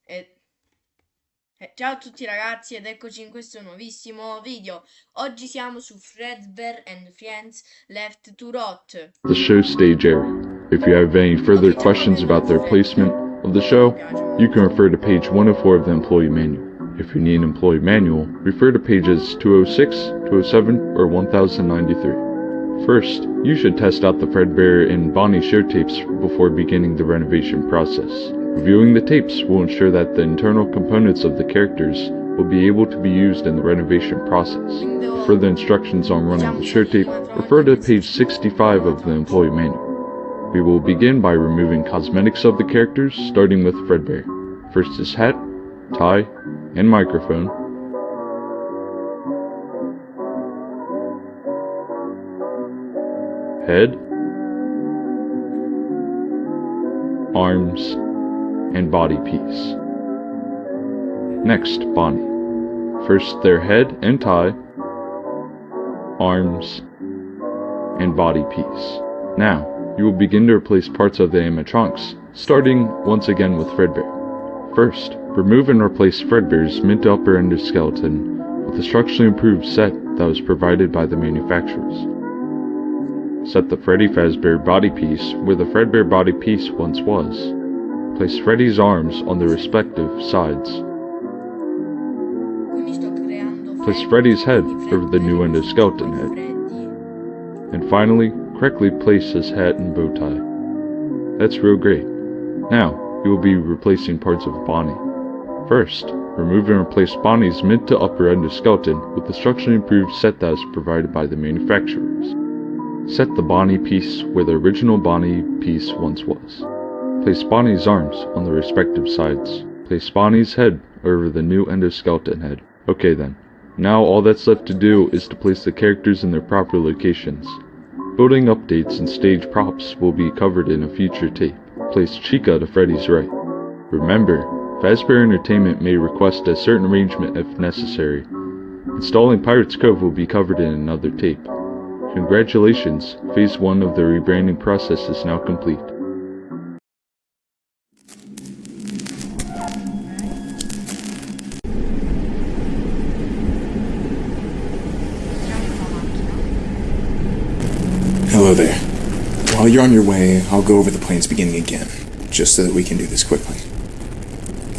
E... Ciao a tutti ragazzi ed eccoci in questo nuovissimo video. Oggi siamo su Freadbear and Friends Left to Rot. The show stage area. If you have any further questions about their placement of the show, you can refer to page 104 of the employee manual. If you need an employee manual, refer to pages 206, 207, or 1093. First, you should test out the Freadbear and Bonnie show tapes before beginning the renovation process. Reviewing the tapes will ensure that the internal components of the characters will be able to be used in the renovation process. For further instructions on running the show tape, refer to page 65 of the employee manual. We will begin by removing cosmetics of the characters, starting with Freadbear. First his hat, tie, and microphone. Head, arms, and body piece. Next, Bonnie. First their head and tie, arms, and body piece. Now, you will begin to replace parts of the animatronics, starting once again with Freadbear. First, remove and replace Freadbear's mid to upper endoskeleton with a structurally improved set that was provided by the manufacturers. Set the Freddy Fazbear body piece where the Freadbear body piece once was. Place Freddy's arms on their respective sides. Place Freddy's head over the new endoskeleton head. And finally, correctly place his hat and bow tie. That's real great. Now, you will be replacing parts of Bonnie. First, remove and replace Bonnie's mid to upper endoskeleton with the structurally improved set that was provided by the manufacturers. Set the Bonnie piece where the original Bonnie piece once was. Place Bonnie's arms on the respective sides. Place Bonnie's head over the new endoskeleton head. Okay then, now all that's left to do is to place the characters in their proper locations. Building updates and stage props will be covered in a future tape. Place Chica to Freddy's right. Remember, Fazbear Entertainment may request a certain arrangement if necessary. Installing Pirate's Cove will be covered in another tape. Congratulations, phase 1 of the rebranding process is now complete. Hello there. While you're on your way, I'll go over the plans beginning again, just so that we can do this quickly.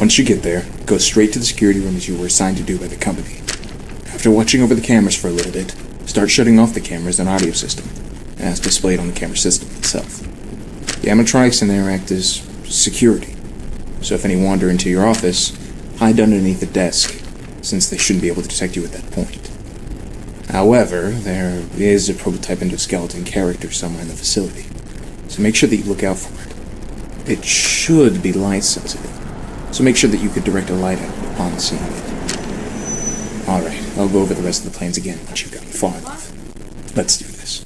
Once you get there, go straight to the security room as you were assigned to do by the company. After watching over the cameras for a little bit, start shutting off the cameras and audio system, as displayed on the camera system itself. The animatronics in there act as security, so if any wander into your office, hide underneath the desk, since they shouldn't be able to detect you at that point. However, there is a prototype endoskeleton character somewhere in the facility, so make sure that you look out for it. It should be light sensitive, so make sure that you could direct a light at it upon seeing it. Alright, I'll go over the rest of the plans again once you've gotten far enough. Let's do this.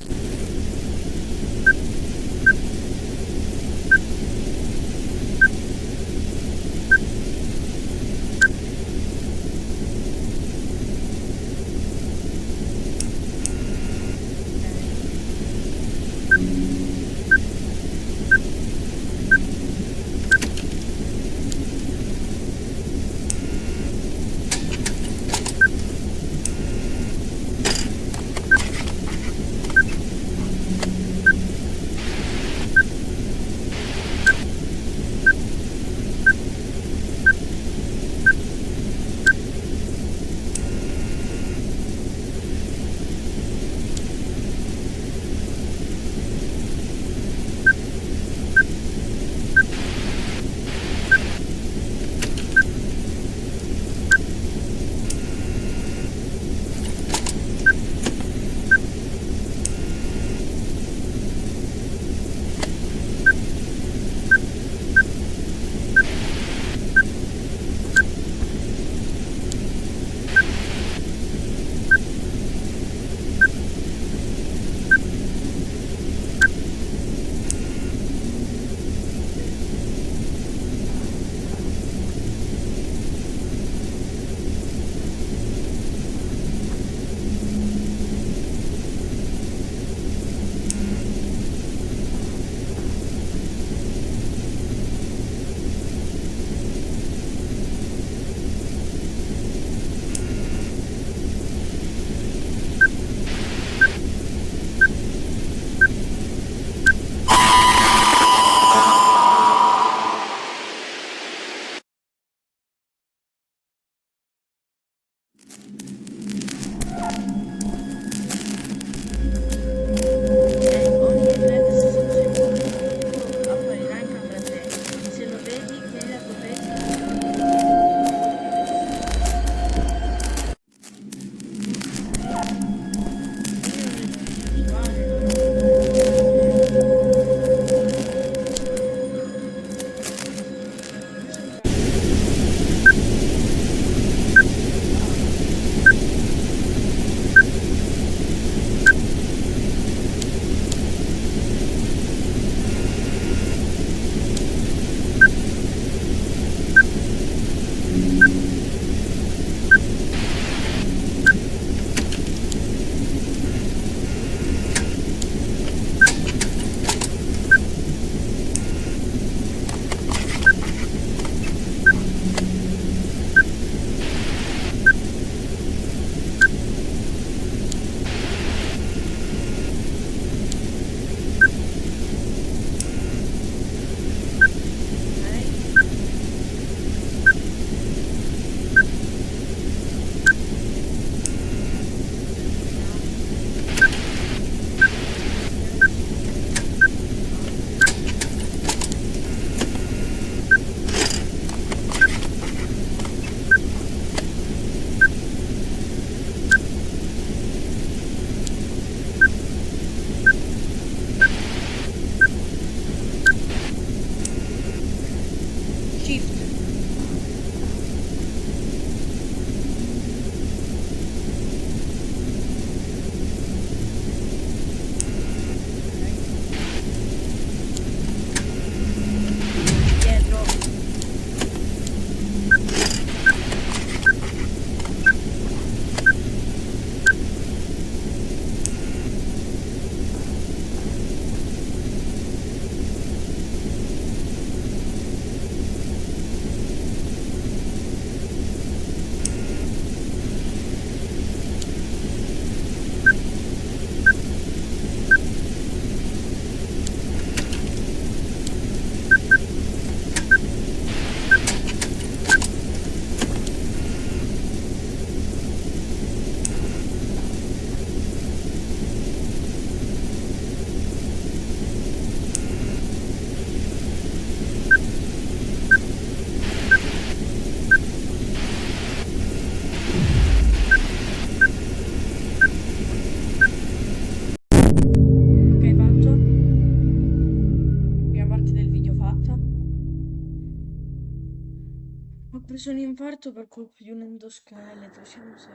Ho preso un infarto per colpa di un endoscheletro, siamo seri.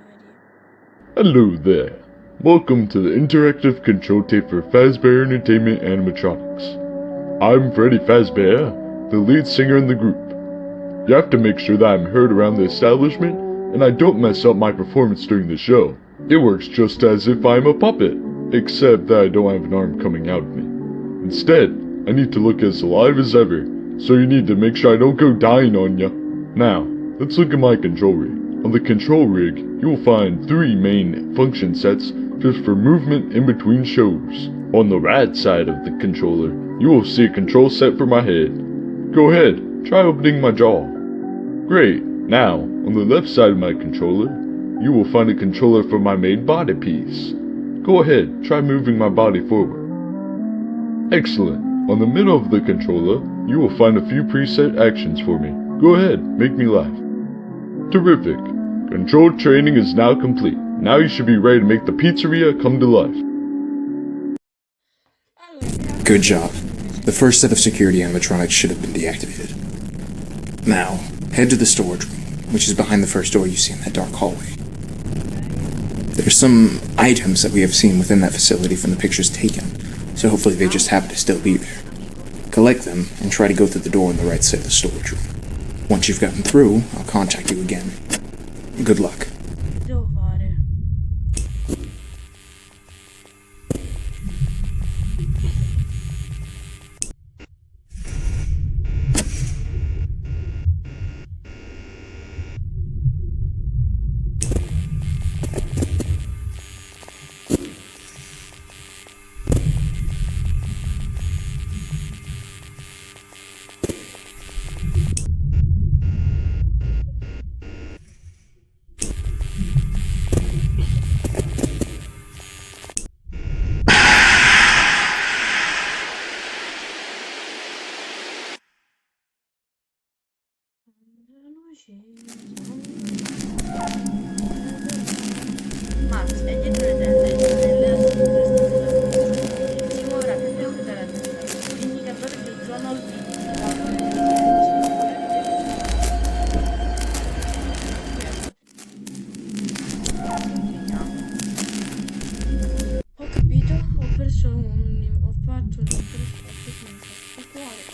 Hello there. Welcome to the interactive control tape for Fazbear Entertainment Animatronics. I'm Freddy Fazbear, the lead singer in the group. You have to make sure that I'm heard around the establishment and I don't mess up my performance during the show. It works just as if I'm a puppet, except that I don't have an arm coming out of me. Instead, I need to look as alive as ever, so you need to make sure I don't go dying on ya. Now, let's look at my control rig. On the control rig, you will find 3 main function sets just for movement in between shows. On the right side of the controller, you will see a control set for my head. Go ahead, try opening my jaw. Great, now, on the left side of my controller, you will find a controller for my main body piece. Go ahead, try moving my body forward. Excellent. On the middle of the controller, you will find a few preset actions for me. Go ahead, make me laugh. Terrific. Control training is now complete. Now you should be ready to make the pizzeria come to life. Allora, Good job. The first set of security animatronics should have been deactivated. Now, head to the storage room, which is behind the first door you see in that dark hallway. There's some items that we have seen within that facility from the pictures taken, so hopefully they just happen to still be there. Collect them and try to go through the door on the right side of the storage room. Once you've gotten through, I'll contact you again. Good luck. che devo fare? Max è dietro le tende, si muoverà più veloce della testa. L'indicatore più giorno al Ho capito, ho perso ho fatto un il cuore.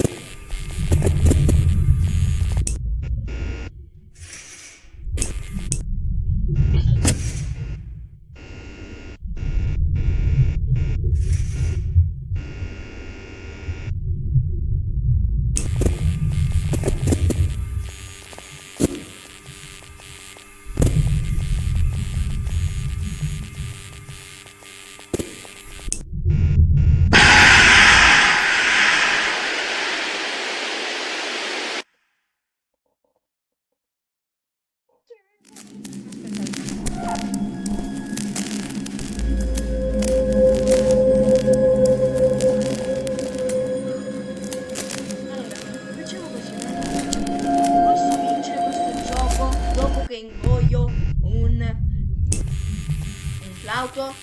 Allora, facciamo così. Posso vincere questo gioco dopo che ingoio un flauto?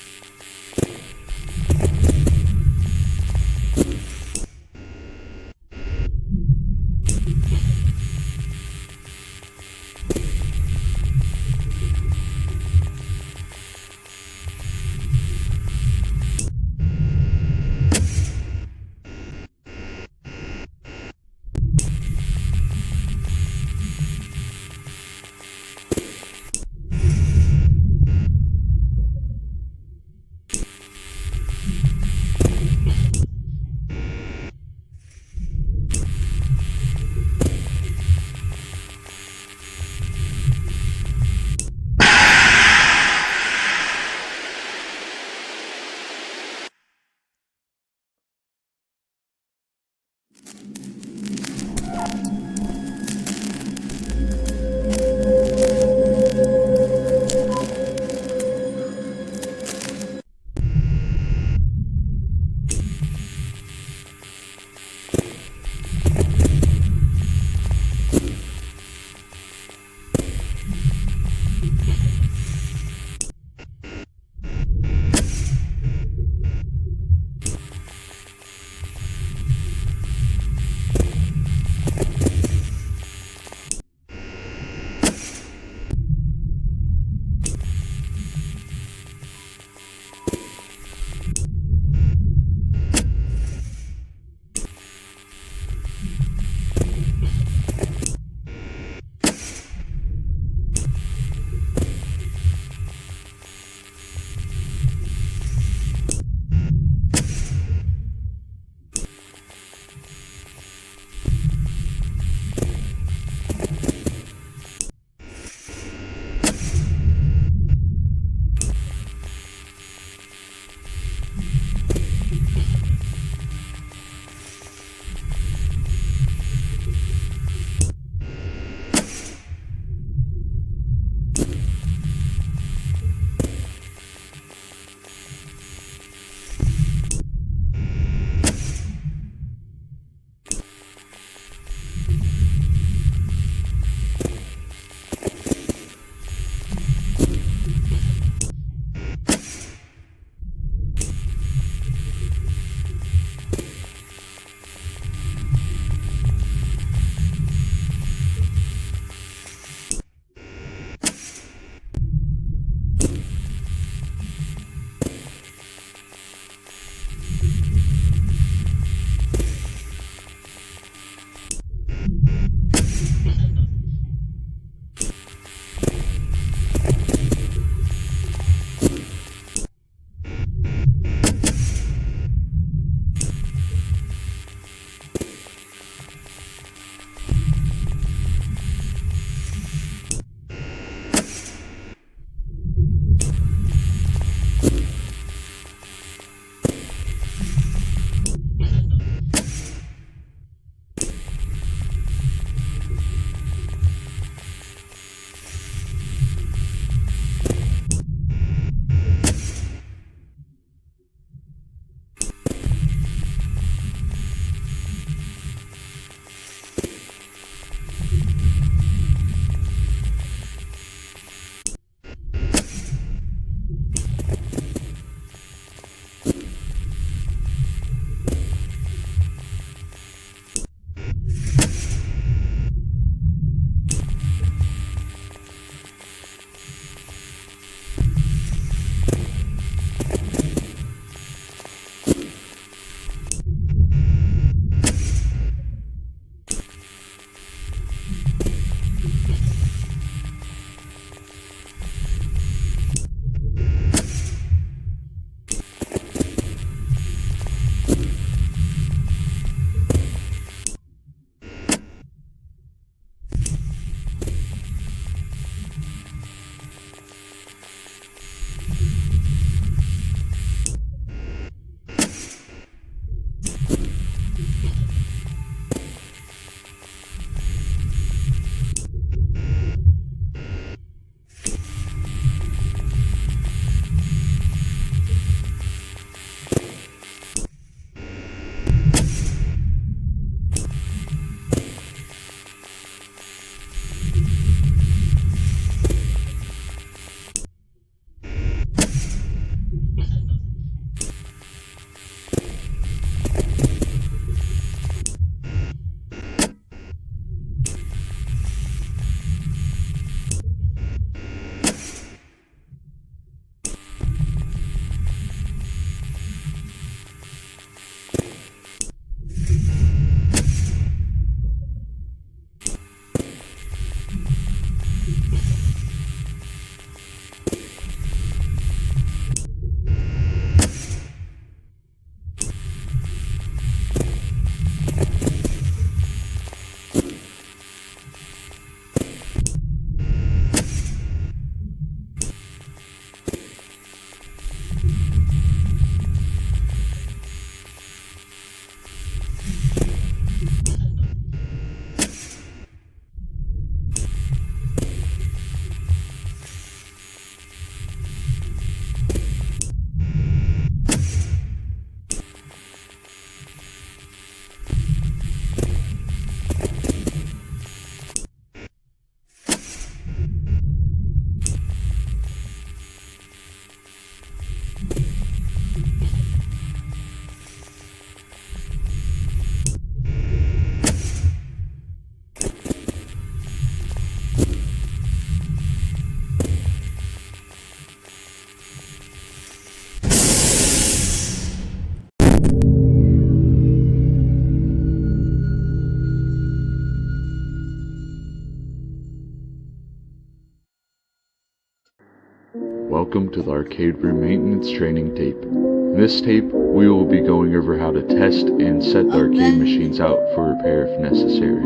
Welcome to the arcade room maintenance training tape. In this tape, we will be going over how to test and set the arcade machines out for repair if necessary.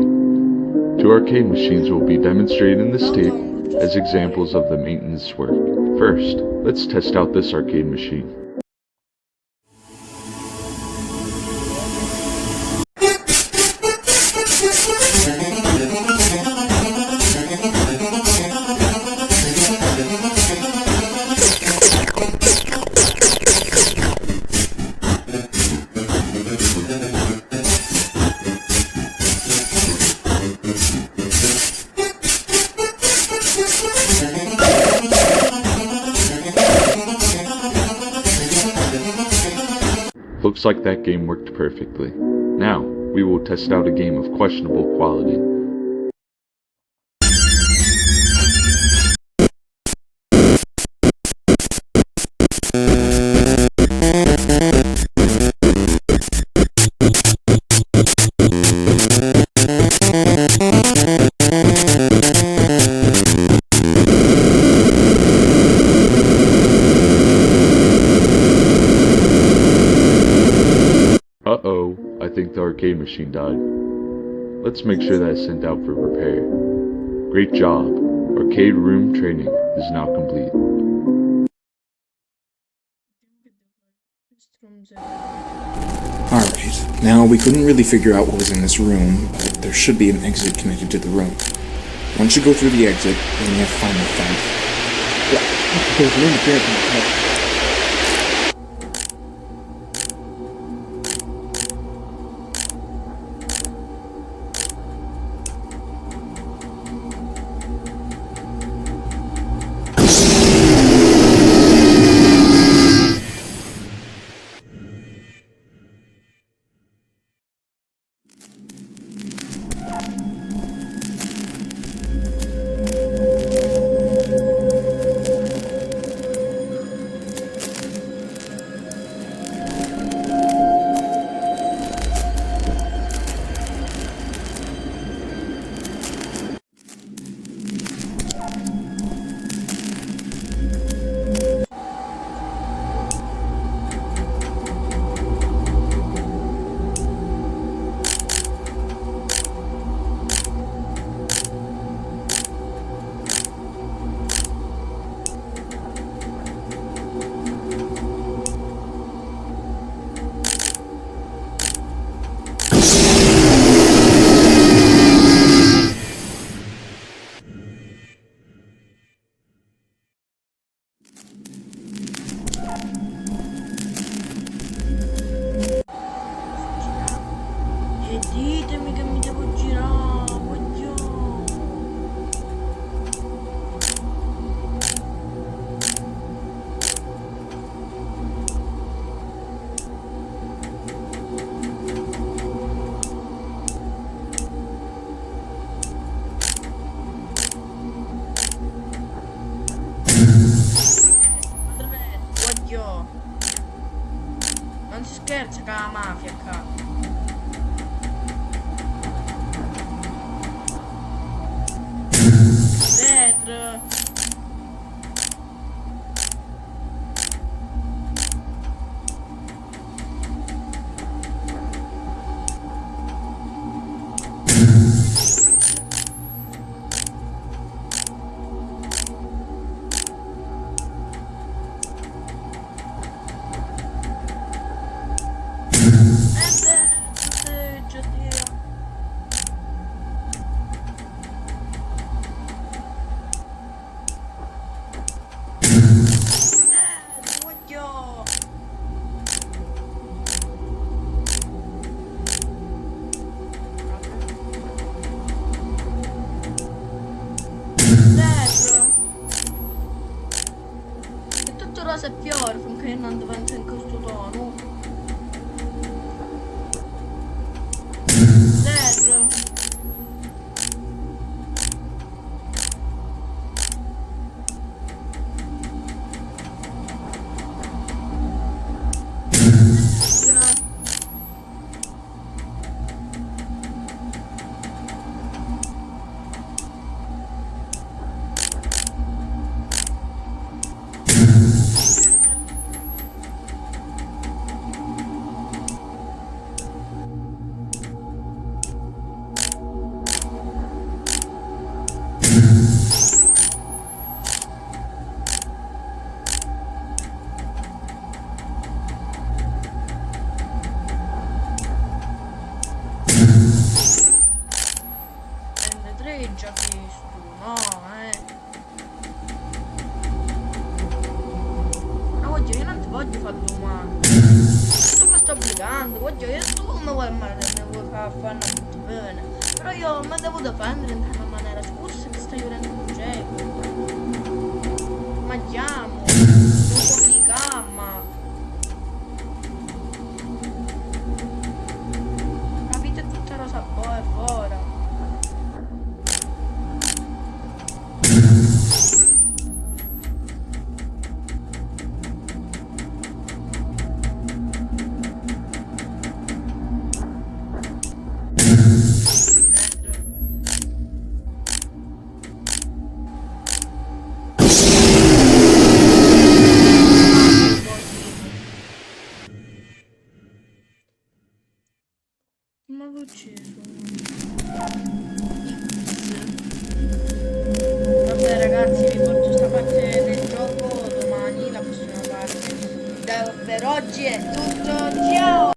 Two arcade machines will be demonstrated in this tape as examples of the maintenance work. First, let's test out this arcade machine. Looks like that game worked perfectly. Now, we will test out a game of questionable quality. Uh-oh, I think the arcade machine died. Let's make sure that it's sent out for repair. Great job. Arcade room training is now complete. Alright, now we couldn't really figure out what was in this room, but there should be an exit connected to the room. Once you go through the exit, then you have to find the fence. There's no interference. scherza con la mafia qua. Vetro. Rosa e fiori finché non diventa in questo tono. Zero. Già visto, no, Ma voglio, io non ti voglio fare domande. Tu mi stai obbligando, voglio, tu mi vuoi male, mi vuoi fare una brutta bene. Però io mi devo difendere in una maniera, scusa che stai vedendo un gioco. Mangiamo, un po' di gamma. La vita è tutta rosa poi fuori. Ma l'ho ucciso. Vabbè ragazzi, vi porto sta parte del gioco domani, la prossima parte. Per oggi è tutto, ciao!